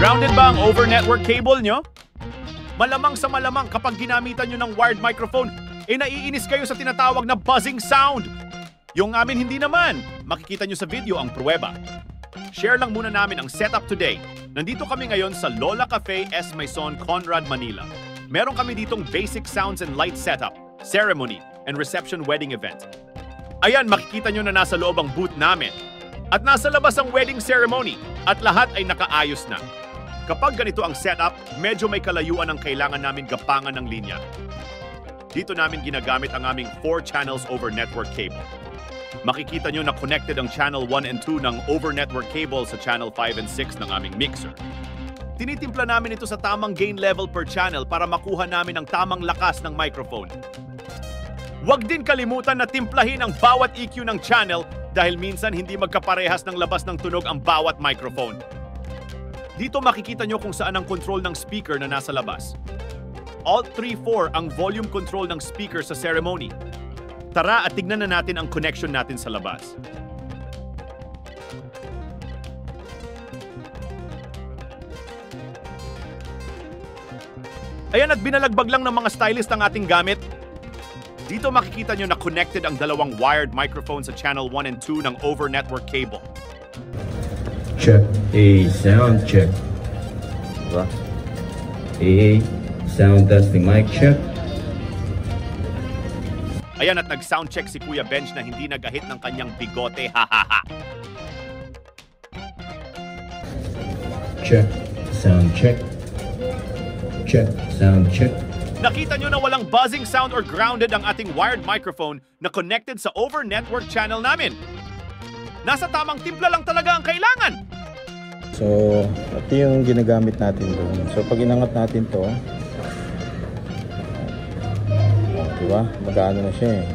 Grounded ba ang over-network cable nyo? Malamang sa malamang kapag ginamitan nyo ng wired microphone, naiinis kayo sa tinatawag na buzzing sound. Yung amin hindi naman. Makikita nyo sa video ang pruweba. Share lang muna namin ang setup today. Nandito kami ngayon sa Lola Cafe S. Maison, Conrad, Manila. Meron kami ditong basic sounds and light setup, ceremony, and reception wedding event. Ayan, makikita nyo na nasa loob ang booth namin. At nasa labas ang wedding ceremony at lahat ay nakaayos na. Kapag ganito ang setup, medyo may kalayuan ang kailangan namin gapangan ng linya. Dito namin ginagamit ang aming 4 channels over network cable. Makikita nyo na connected ang channel 1 and 2 ng over network cable sa channel 5 and 6 ng aming mixer. Tinitimpla namin ito sa tamang gain level per channel para makuha namin ang tamang lakas ng microphone. Huwag din kalimutan na timplahin ang bawat EQ ng channel dahil minsan hindi magkaparehas ng labas ng tunog ang bawat microphone. Dito makikita nyo kung saan ang control ng speaker na nasa labas. Alt 3-4 ang volume control ng speaker sa ceremony. Tara at tignan na natin ang connection natin sa labas. Ayan, at binalagbag lang ng mga stylist ang ating gamit. Dito makikita nyo na connected ang dalawang wired microphone sa channel 1 and 2 ng over network cable. Check. A sound check. Diba? A sound testing mic check. Ayan, at nag-sound check si Kuya Bench na hindi nag-ahit ng kanyang bigote. Hahaha. Check. Sound check. Check. Sound check. Nakita nyo na walang buzzing sound or grounded ang ating wired microphone na connected sa over network channel namin. Nasa tamang timpla lang talaga ang kailangan. So, ito yung ginagamit natin doon. So, pag inangat natin to, diba? Mag-ano na siya eh.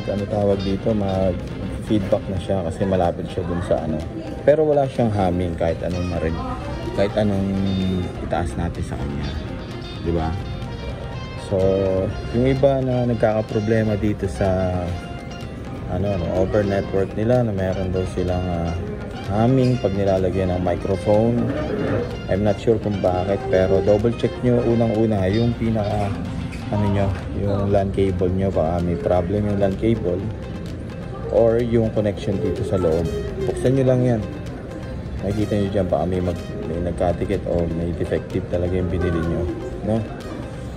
Ano tawag dito, mag-feedback na siya kasi malapit siya dun sa ano. Pero wala siyang humming kahit anong kahit anong itaas natin sa kanya, di ba? So, yung iba na nagkakaproblema dito sa over network nila na meron daw silang humming pag nilalagyan ng microphone. I'm not sure kung bakit, pero double check nyo unang-una yung pinaka yung LAN cable nyo, baka may problem yung LAN cable or yung connection dito sa loob. Buksan nyo lang yan. Nakikita nyo dyan baka may nagkatikit o may defective talaga yung binili nyo, no?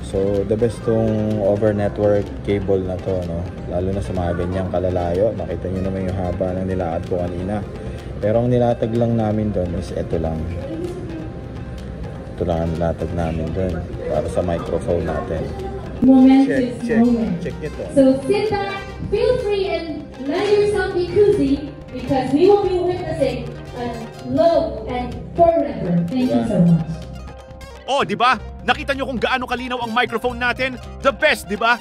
So the best tong over network cable na to, no? Lalo na sa mga ganyang kalalayo. Nakita nyo naman yung haba ng nilakad ko kanina, pero ang nilatag lang namin doon is ito lang ang nilatag namin doon para sa microphone natin. Check ito. So sit back, feel free and let yourself be cozy because we will be witnessing love and forever. Thank you so much. Oh, di ba? Nakita nyo kung gaano kalinaw ang microphone natin? The best, di ba?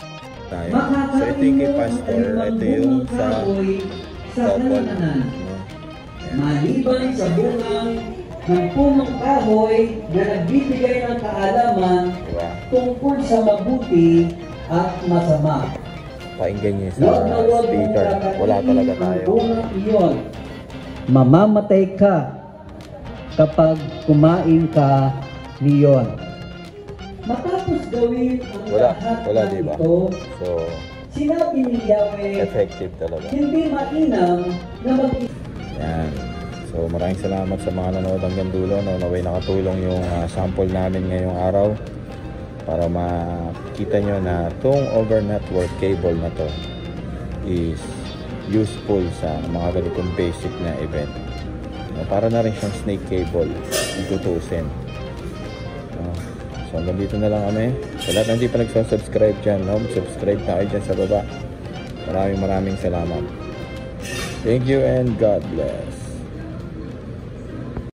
Tayo. So ito yung kay Pastor, ito yung sa couple. Maliban sa bungang ng punong kahoy na nagbibigay ng kaalaman tungkol sa mabuti at masama. Painggan niyo sa speaker. Wala talaga tayo. Iyon. Mamamatay ka kapag kumain ka niyon. Matapos gawin ang lahat ng diba? ito, so, sinabi ni Yahweh, effective talaga. hindi mainam na Yan. So maraming salamat sa mga nanood hanggang dulo, no? Naway nakatulong yung sample namin ngayong araw para makita nyo na itong over network cable na to is useful sa mga ganitong basic na event. Para na rin siyang snake cable kung tutusin. So hanggang dito na lang kami. Sa lahat na hindi pa nagsasubscribe dyan, no? Subscribe na kayo dyan sa baba. Maraming salamat. Thank you and God bless.